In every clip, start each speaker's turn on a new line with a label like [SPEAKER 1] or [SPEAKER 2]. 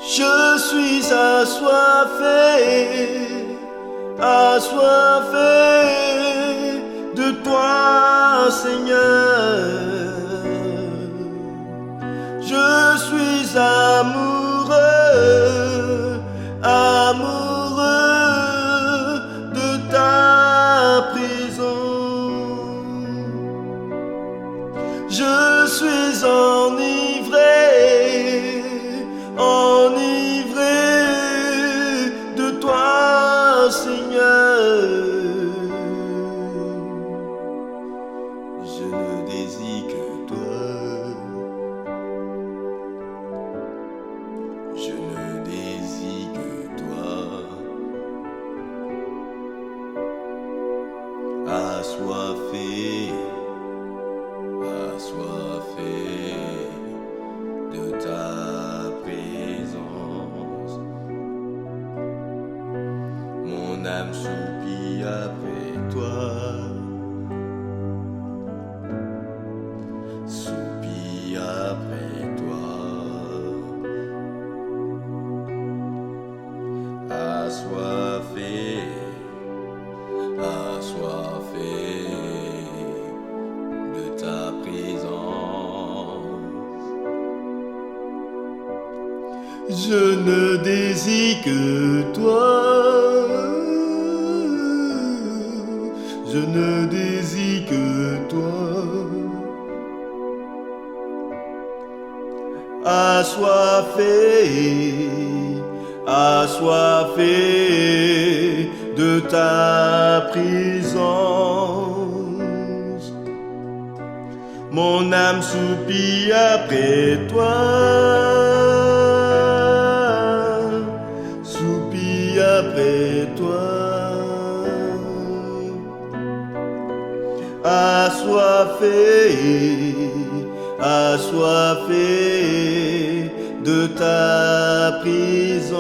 [SPEAKER 1] Je suis assoiffé de toi, Seigneur. Je suis amoureux de ta présence. Je suis enivré de toi, Seigneur. Je ne désire que toi. Je ne désire que toi. Assoiffé de ta présence. Mon âme soupire après toi. Soupire après toi. Assoiffé de ta présence. Je ne désire que toi. Je ne désire que toi. Assoiffé de ta présence. Mon âme soupire après toi. Soupire après toi. Assoiffé de ta présence.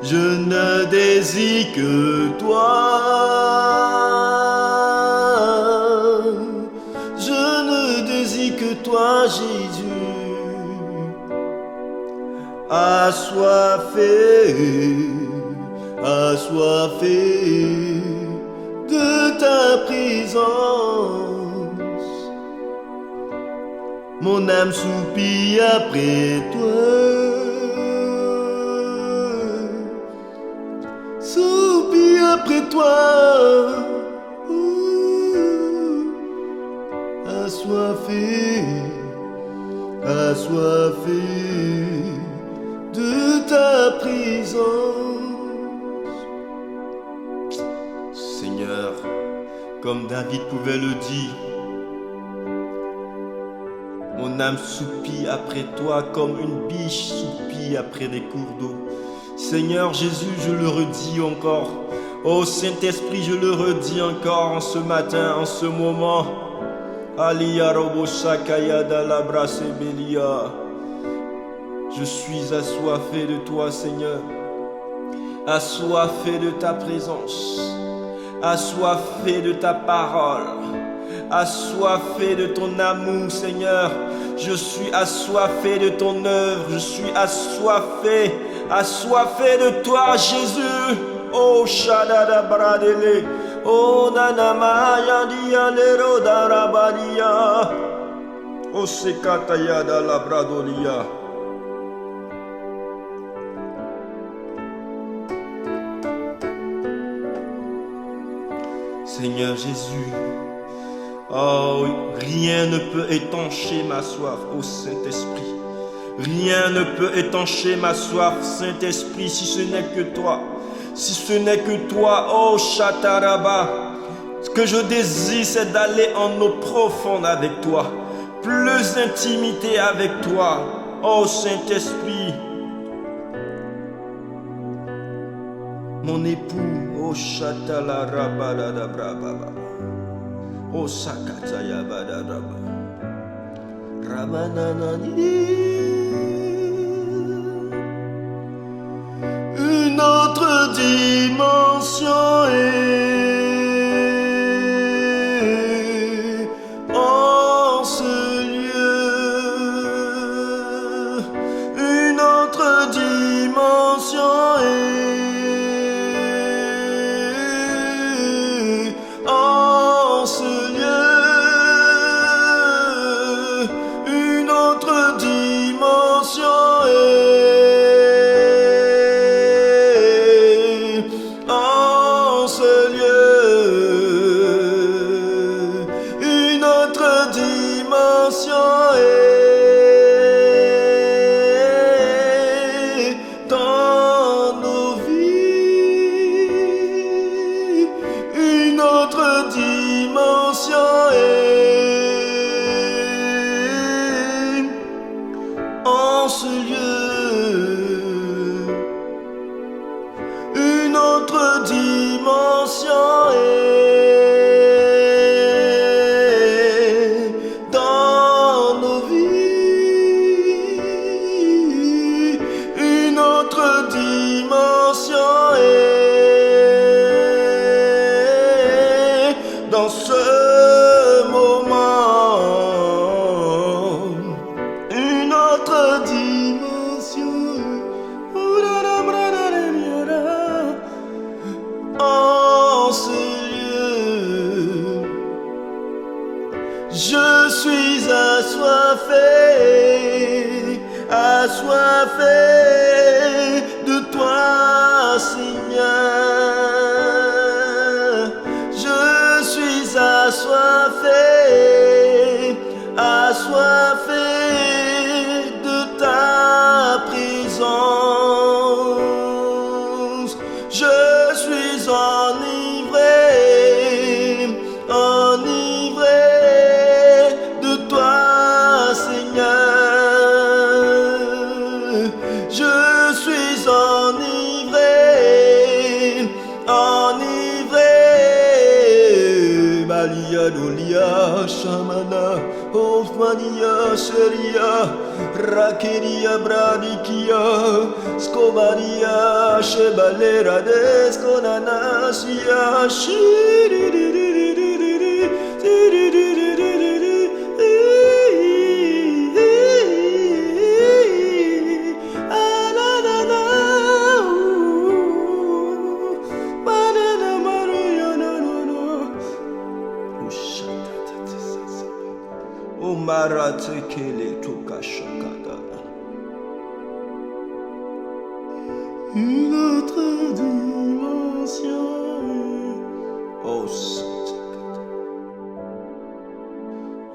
[SPEAKER 1] Je ne désire que toi. Je ne désire que toi, Jésus. Assoiffé de ta présence. Mon âme soupire après toi. Soupire après toi. Assoiffé de ta présence. Seigneur, comme David pouvait le dire, mon âme soupire après toi comme une biche soupire après des cours d'eau. Seigneur Jésus, je le redis encore. Oh Saint-Esprit, je le redis encore en ce matin, en ce moment. Aliya robo shakaya da la brasebelia. Je suis assoiffé de toi, Seigneur. Assoiffé de ta présence. Assoiffé de ta parole. Assoiffé de ton amour, Seigneur. Je suis assoiffé de ton œuvre. Je suis assoiffé de toi, Jésus. Oh, Shadada Bradele. Oh, Nanamaya Dialero Darabalia. Oh, Sekataya da la Bradolia. Seigneur Jésus, oh, rien ne peut étancher ma soif, ô Saint-Esprit. Rien ne peut étancher ma soif, Saint-Esprit, si ce n'est que toi. Si ce n'est que toi, oh Chataraba. Ce que je désire, c'est d'aller en eau profonde avec toi. Plus d'intimité avec toi, oh Saint-Esprit. Mon époux, oh Chatalarabadadabrababa. Oh Sakataya Badadaba. Ramananani. Une autre dimension est en ce lieu. assoiffé de toi, Seigneur. Je suis assoiffé, assoiffé de ta présence. Je suis enivré, enivré de toi, Seigneur. Je suis enivré, enivré. Malia Dolia Shamana Ofmania Seria Rakeria Bradikia Scobaria Chebalera Desconanasia Maratekele Tukashakada. Une autre dimension. Oh Saint.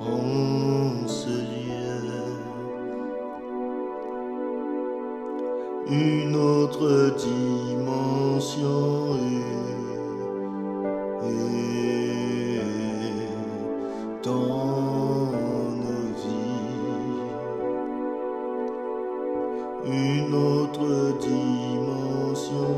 [SPEAKER 1] En ce lieu. Une autre dimension. Une autre dimension.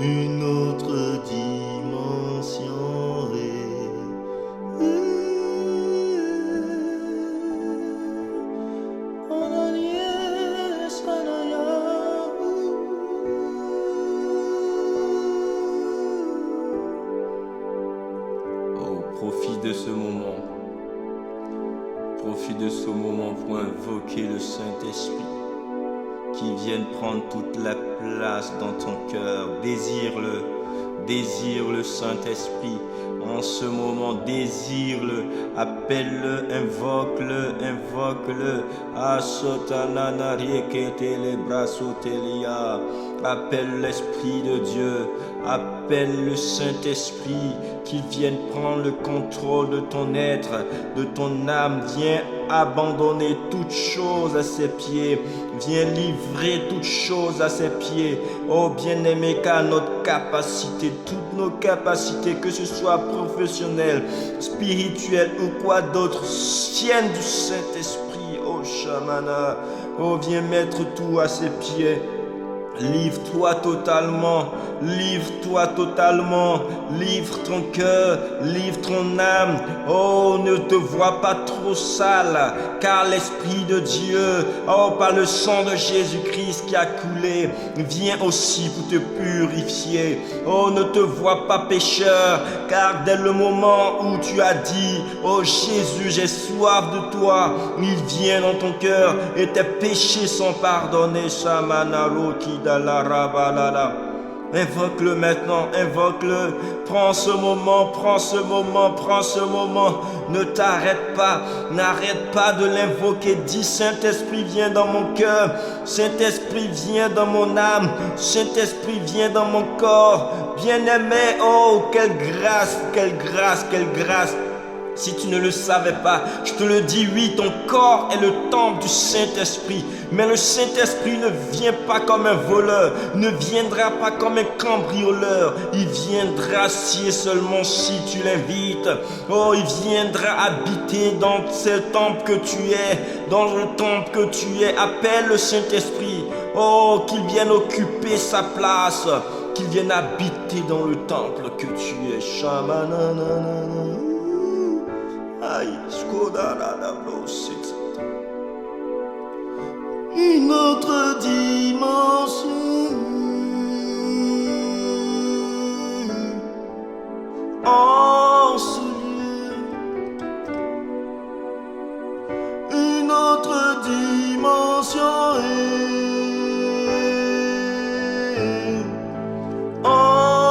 [SPEAKER 1] Une autre dimension. Profite de ce moment. Profite de ce moment pour invoquer le Saint-Esprit qui vienne prendre toute la place dans ton cœur. Désire-le. Désire le Saint-Esprit. En ce moment, désire-le. Appelle-le. Invoque-le. Invoque-le. Appelle l'Esprit de Dieu. Appelle le Saint-Esprit qu'il vienne prendre le contrôle de ton être, de ton âme. Viens abandonner toute chose à ses pieds. Viens livrer toute chose à ses pieds. Oh bien-aimé, car notre capacité, toutes nos capacités, que ce soit professionnelles, spirituelles ou quoi d'autre, viennent du Saint-Esprit. Oh Shamana, oh viens mettre tout à ses pieds. Livre-toi totalement, livre-toi totalement, livre ton cœur, livre ton âme. Oh, ne te vois pas trop sale, car l'Esprit de Dieu, oh, par le sang de Jésus-Christ qui a coulé, vient aussi pour te purifier. Oh, ne te vois pas pécheur, car dès le moment où tu as dit, oh Jésus, j'ai soif de toi, il vient dans ton cœur et tes péchés sont pardonnés. Shamanaro Kida. Invoque-le maintenant, invoque-le. Prends ce moment, prends ce moment, prends ce moment. Ne t'arrête pas, n'arrête pas de l'invoquer. Dis Saint-Esprit, viens dans mon cœur. Saint-Esprit, viens dans mon âme. Saint-Esprit, viens dans mon corps. Bien-aimé, oh, quelle grâce, quelle grâce, quelle grâce. Si tu ne le savais pas, je te le dis, oui, ton corps est le temple du Saint-Esprit. Mais le Saint-Esprit ne vient pas comme un voleur, ne viendra pas comme un cambrioleur. Il viendra si et seulement si tu l'invites. Oh, il viendra habiter dans ce temple que tu es, dans le temple que tu es. Appelle le Saint-Esprit. Oh, qu'il vienne occuper sa place, qu'il vienne habiter dans le temple que tu es. Shamananana. Une autre dimension. En ce lieu. Une autre dimension. En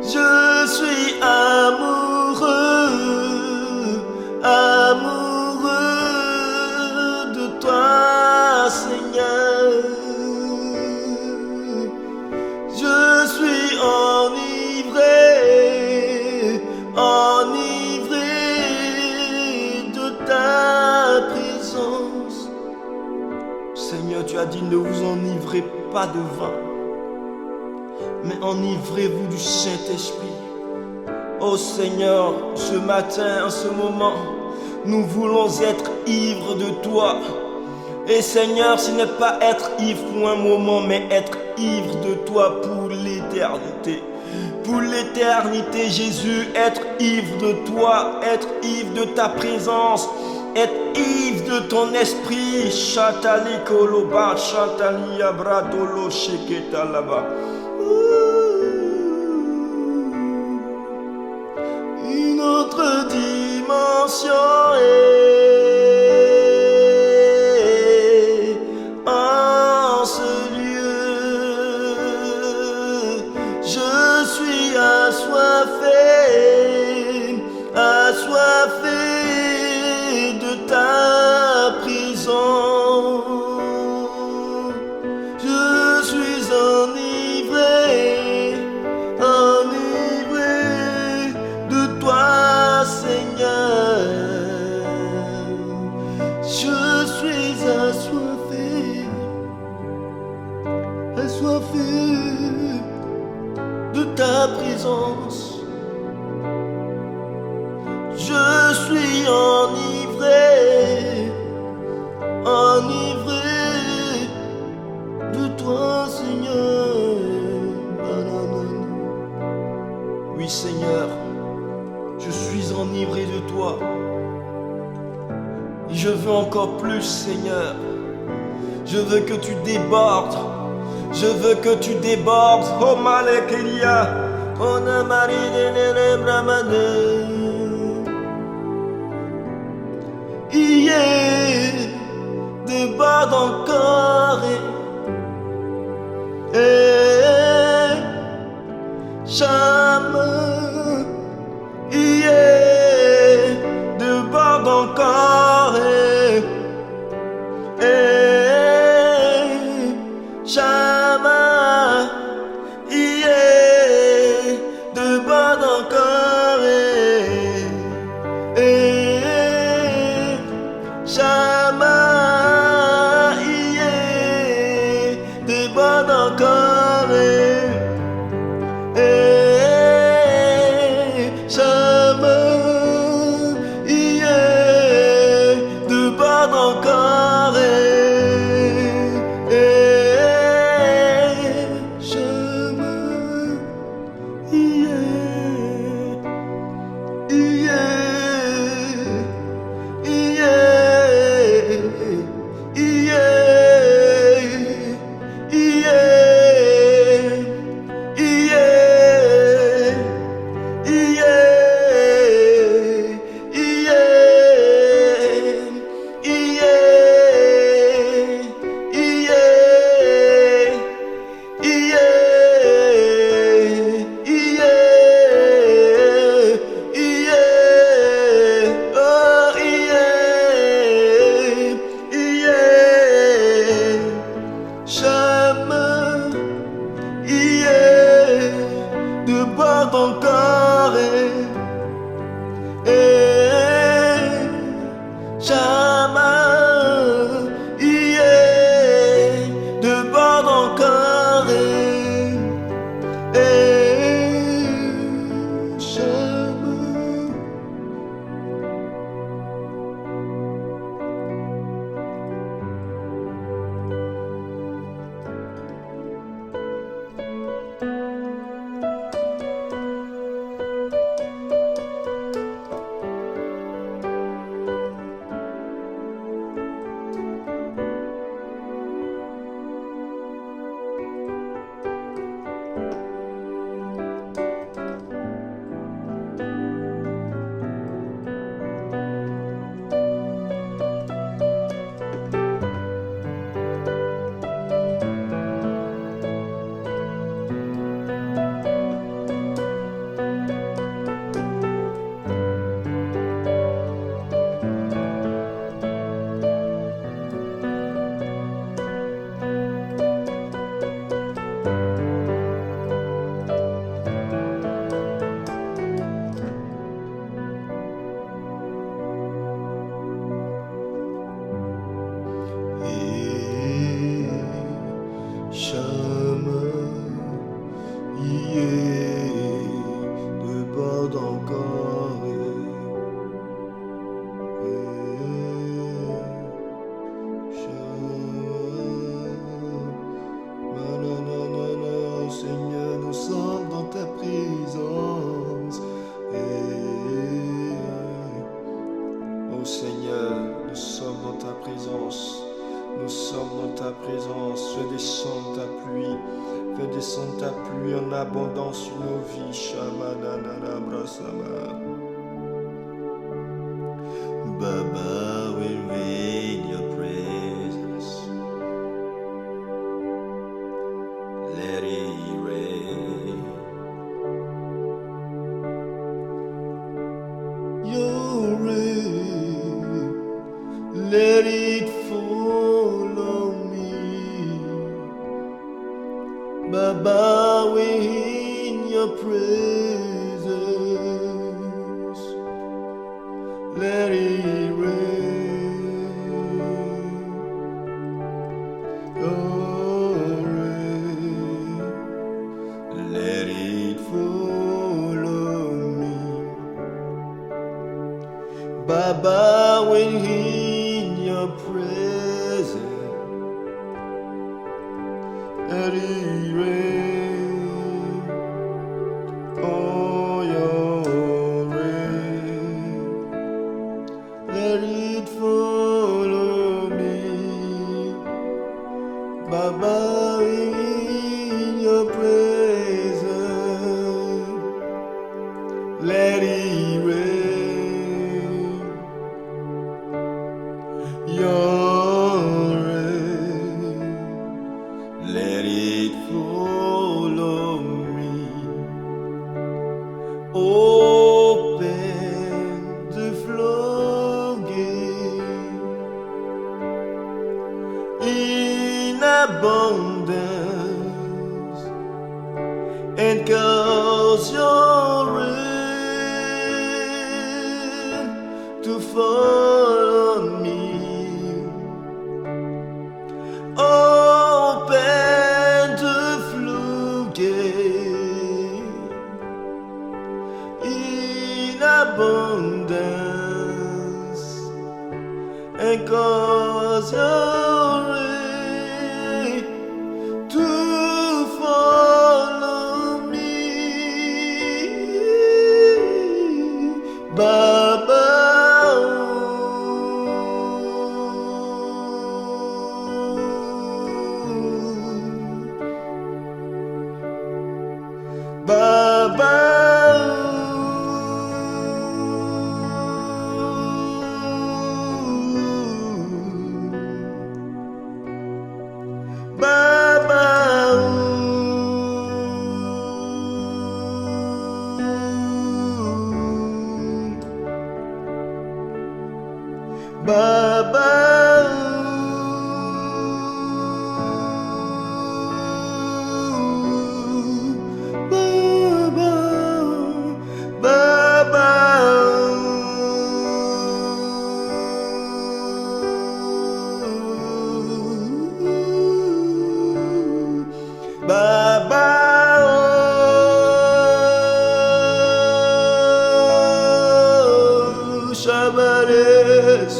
[SPEAKER 1] Je suis amoureux, amoureux de toi, Seigneur. Je suis enivré, enivré de ta présence. Seigneur, tu as dit ne vous enivrez pas de vin, mais enivrez-vous du Saint-Esprit. Oh Seigneur, ce matin, en ce moment, nous voulons être ivres de toi. Et Seigneur, ce n'est pas être ivre pour un moment, mais être ivre de toi pour l'éternité. Pour l'éternité, Jésus, être ivre de toi, être ivre de ta présence, être ivre de ton esprit. Chatali koloba, chatali abradolo sheketa là-bas. Une autre dimension est en ce lieu. Je suis assoiffé, assoiffé de ta présence. Je suis enivré, enivré de toi, Seigneur. Je suis assoiffé, assoiffé de ta présence. Je suis enivré, enivré de toi, Seigneur. Oui, Seigneur, je suis enivré de toi. Et je veux encore plus, Seigneur. Je veux que tu débordes. Je veux que tu débordes. Oh Malekelia. Oh Namarine Bramane. Hier, déborde encore. Et jamais. Hier, déborde encore. Jamais, yeah, de bonne encore, jamais, yeah, de bonne encore, jamais, yeah, de bonne encore. Encore jamais, de bord encore jamais. déborde encore. Seigneur, nous sommes dans ta présence. Oh Seigneur, nous sommes dans ta présence. Nous sommes dans ta présence. Fais descendre ta pluie. Fais descendre ta pluie en abondance sur nos vies. Shamanana brasama. Baba, we read your presence. Let it rain. Your rain, let it follow me. Baba, we in your presence. Let it rain. Oh, rain. Let it follow me. Baba, when in your presence, let it rain. Oh, your rain. Let it follow me. Baba, in your presence, let it rain. Your rain, let it follow me. Open the floodgate in abundance and cause your rain to fall on me. Open the floodgate in abundance and cause your rain to follow me, Baba. Baba.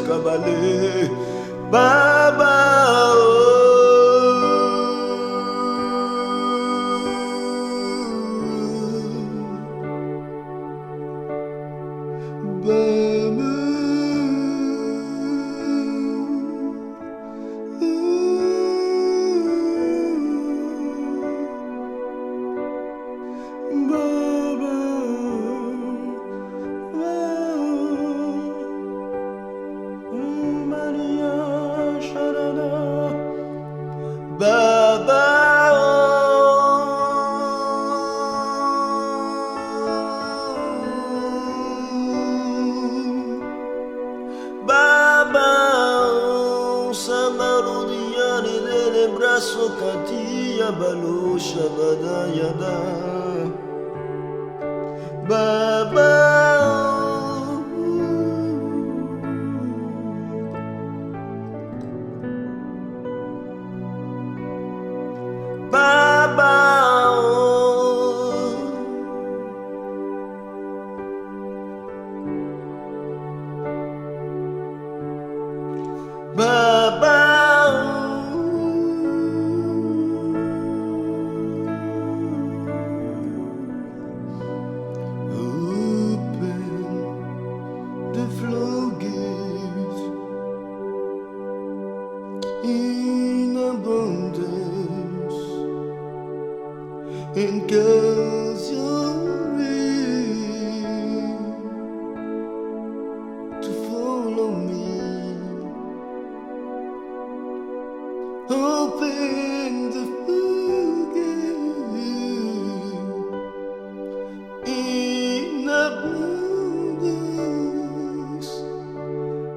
[SPEAKER 1] Kabale, Baba, Katia balo shabada yada Baba Baba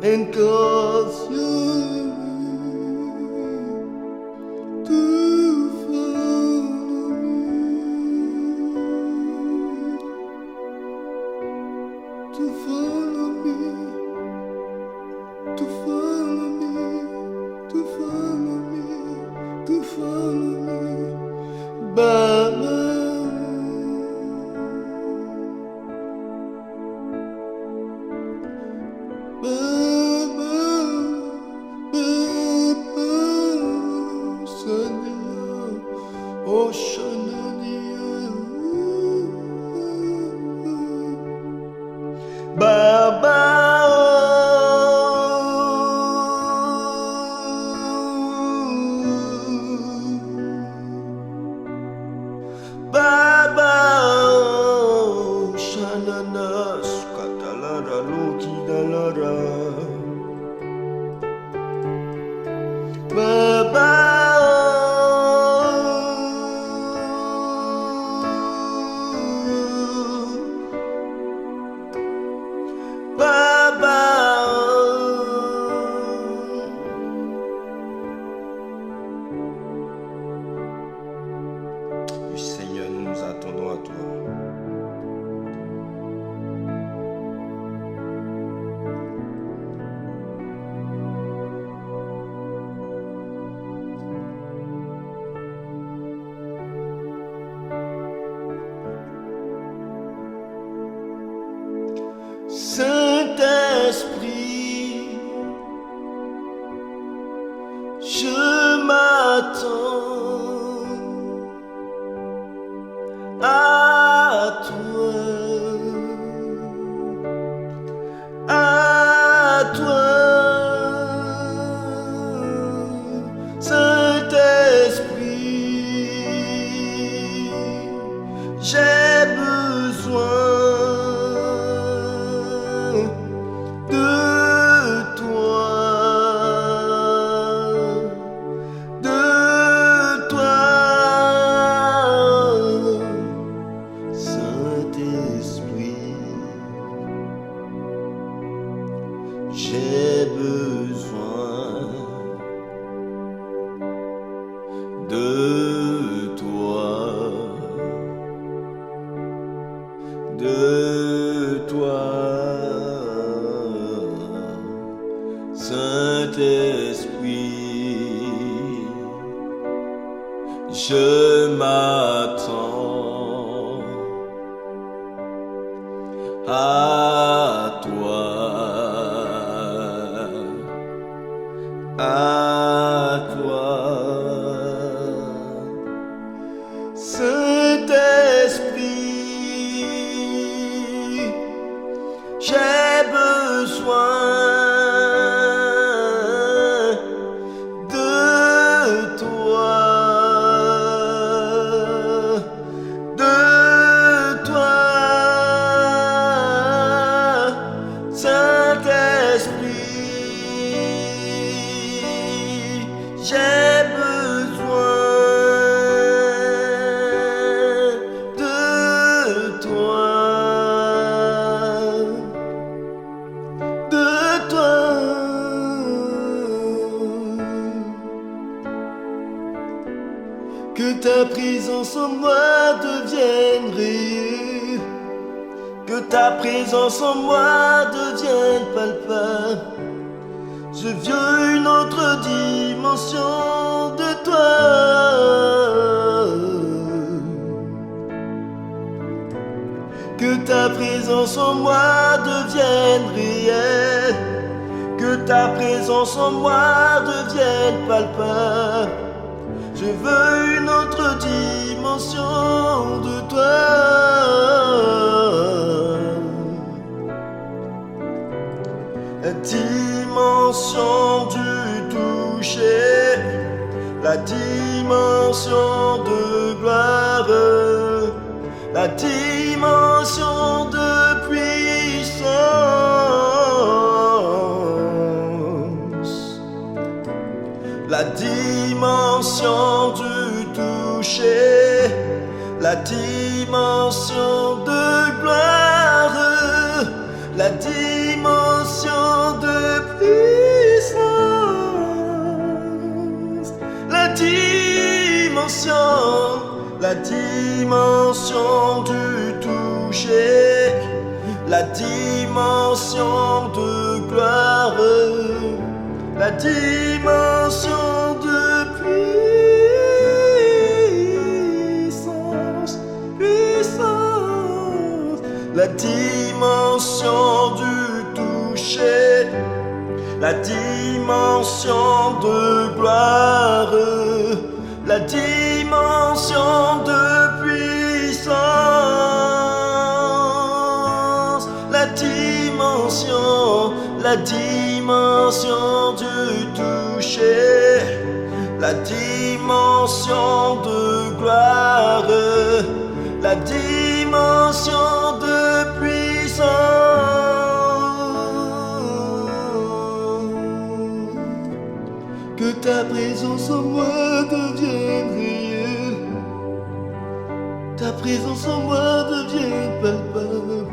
[SPEAKER 1] and cause you to follow me, to follow me, to follow me, to follow me, to follow me, Baba. Oh, Shanania, Baba, Baba, Shanana, Skatalara, Loki, Dalara, Baba. Seigneur, nous nous attendons à toi. Saint-Esprit, je m'attends à toi, Saint-Esprit, j'ai besoin de toi, Saint-Esprit, j'ai besoin de toi, Saint-Esprit, je m'attends à toi, Saint-Esprit, j'ai besoin de toi, Saint-Esprit, j'ai besoin de toi, que ta présence en moi devienne réelle, que ta présence en moi devienne palpable. Je veux une autre dimension de toi. Que ta présence en moi devienne réelle, que ta présence en moi devienne palpable. Je veux une autre dimension de toi. La dimension du toucher, la dimension de gloire, la dimension de puissance, la dimension du toucher, la dimension de gloire, la dimension de puissance. la dimension du toucher, la dimension de gloire, la dimension de puissance, puissance, la dimension du toucher, la dimension de gloire, la dimension de puissance, la dimension du toucher, la dimension de gloire, la dimension de puissance. Que ta présence en moi devienne réelle, ta présence en moi devienne palpable.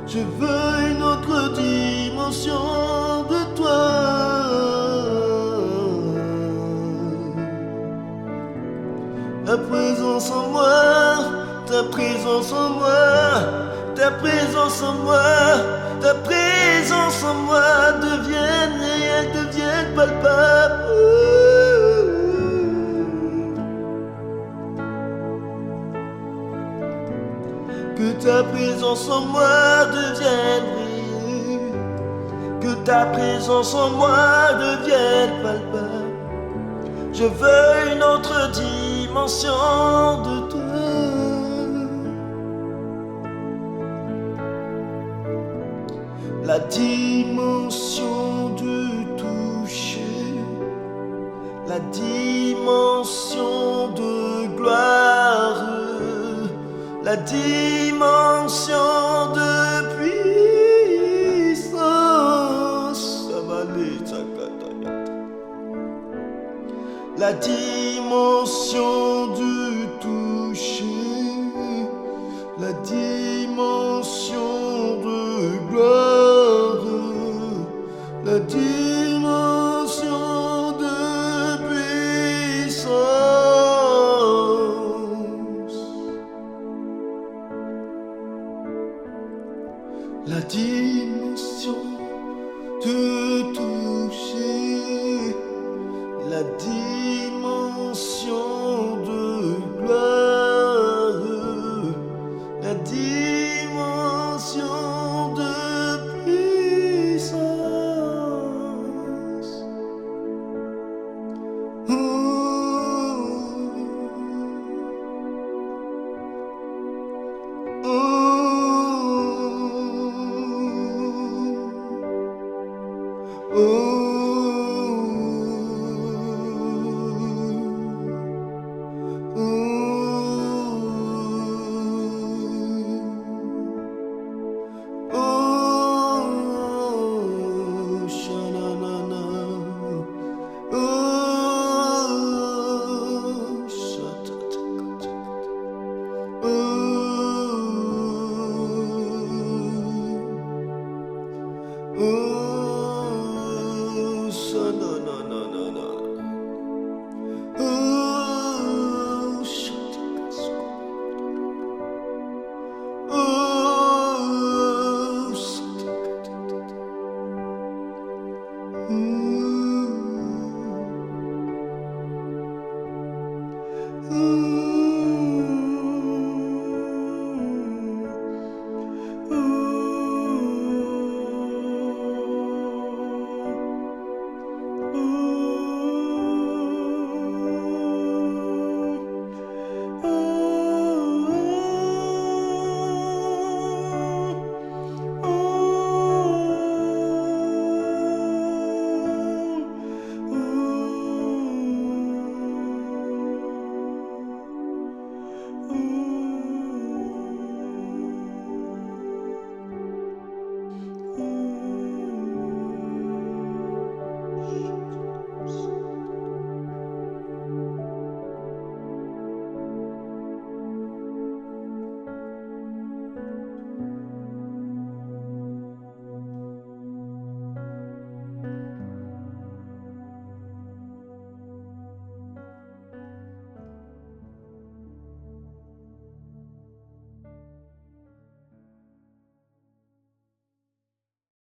[SPEAKER 1] Je veux une autre dimension de toi. Ta présence en moi, ta présence en moi, ta présence en moi, ta présence en moi devienne réelle, devienne palpable. Que ta présence en moi devienne réelle, que ta présence en moi devienne palpable. Je veux une autre dimension de toi. La dimension du toucher, la dimension de gloire, la dimension de puissance, la dimension du toucher, la dimension de gloire, la dimension de puissance, la dimension de toucher, la dimension de gloire, la dimension